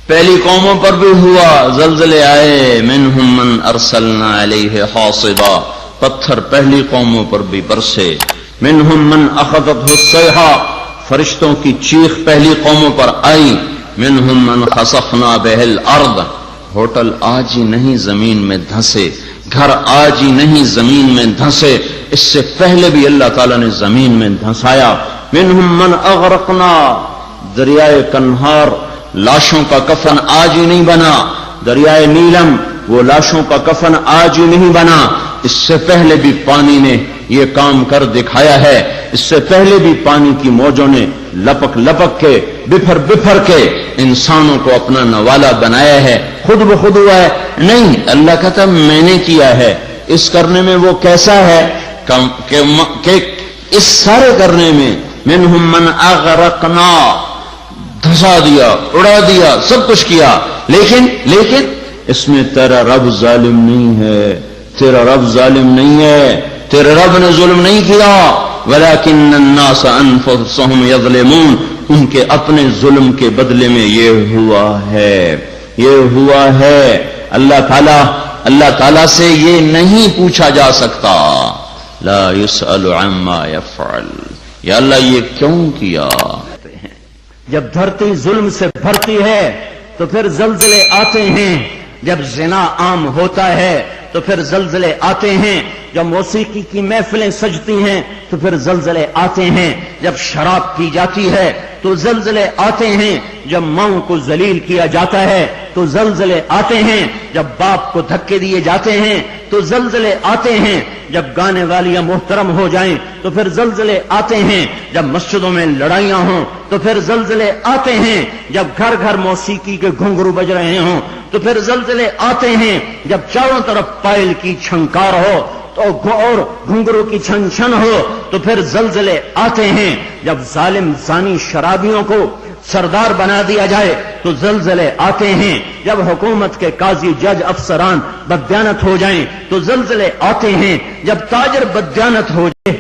پہلی قوموں پر بھی ہوا، زلزلے آئے، منہم من ارسلنا علیہ حاصبا، پتھر پہلی قوموں پر بھی برسے، منہم من اخذتہ الصیحہ، فرشتوں کی چیخ پہلی قوموں پر آئی، منہم من خسفنا بہ الارض، ہوٹل آج ہی نہیں زمین میں دھنسے، گھر آج ہی نہیں زمین میں دھنسے، اس سے پہلے بھی اللہ تعالیٰ نے زمین میں دھنسایا، منہم من اغرقنا، دریائے کنہار لاشوں کا کفن آج ہی نہیں بنا، دریائے نیلم وہ لاشوں کا کفن آج ہی نہیں بنا، اس سے پہلے بھی پانی نے یہ کام کر دکھایا ہے، اس سے پہلے بھی پانی کی موجوں نے لپک لپک کے بفر بفر کے انسانوں کو اپنا نوالا بنایا ہے، خود بخود ہوا ہے نہیں، اللہ کہتا میں نے کیا ہے، اس کرنے میں وہ کیسا ہے کہ اس سارے کرنے میں منہم من اغرقنا، دھسا دیا، اڑا دیا، سب کچھ کیا، لیکن اس میں تیرا رب ظالم نہیں ہے، تیرا رب ظالم نہیں ہے، تیرے رب نے ظلم نہیں کیا، ولیکن الناس انفسهم یظلمون، ان کے اپنے ظلم کے بدلے میں یہ ہوا ہے۔ اللہ تعالیٰ سے یہ نہیں پوچھا جا سکتا، لا يسأل عما يفعل، یا اللہ یہ کیوں کیا؟ جب دھرتی ظلم سے بھرتی ہے تو پھر زلزلے آتے ہیں، جب زنا عام ہوتا ہے تو پھر زلزلے آتے ہیں، جب موسیقی کی محفلیں سجتی ہیں تو پھر زلزلے آتے ہیں، جب شراب پی جاتی ہے تو زلزلے آتے ہیں، جب ماؤں کو ذلیل کیا جاتا ہے تو زلزلے آتے ہیں، جب باپ کو دھکے دیے جاتے ہیں تو زلزلے آتے ہیں، جب گانے والیاں محترم ہو جائیں تو پھر زلزلے آتے ہیں، جب مسجدوں میں لڑائیاں ہوں تو پھر زلزلے آتے ہیں، جب گھر گھر موسیقی کے گھنگرو بج رہے ہوں تو پھر زلزلے آتے ہیں، جب چاروں طرف پائل کی چھنکار ہو تو اور گھنگرو کی چھن چھن ہو تو پھر زلزلے آتے ہیں، جب ظالم زانی شرابیوں کو سردار بنا دیا جائے تو زلزلے آتے ہیں، جب حکومت کے قاضی جج افسران بددیانت ہو جائیں تو زلزلے آتے ہیں، جب تاجر بددیانت ہو جائے،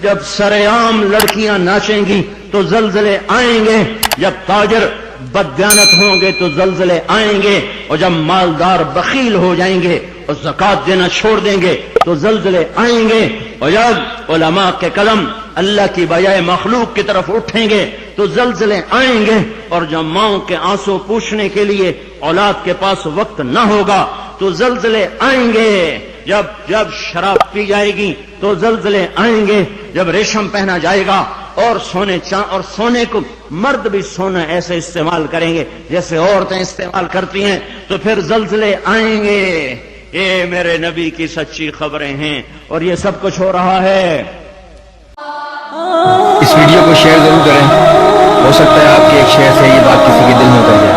جب سرعام لڑکیاں ناچیں گی تو زلزلے آئیں گے، جب تاجر بددیانت ہوں گے تو زلزلے آئیں گے، اور جب مالدار بخیل ہو جائیں گے اور زکوٰۃ دینا چھوڑ دیں گے تو زلزلے آئیں گے، اور جب علماء کے قلم اللہ کی بجائے مخلوق کی طرف اٹھیں گے تو زلزلے آئیں گے، اور جب ماؤں کے آنسو پوچھنے کے لیے اولاد کے پاس وقت نہ ہوگا تو زلزلے آئیں گے، جب شراب پی جائے گی تو زلزلے آئیں گے، جب ریشم پہنا جائے گا اور سونے کو مرد بھی سونا ایسے استعمال کریں گے جیسے عورتیں استعمال کرتی ہیں تو پھر زلزلے آئیں گے۔ یہ میرے نبی کی سچی خبریں ہیں اور یہ سب کچھ ہو رہا ہے۔ اس ویڈیو کو شیئر ضرور کریں، ہو سکتا ہے آپ کے ایک شیئر سے یہ بات کسی کے دل میں اتر جائے۔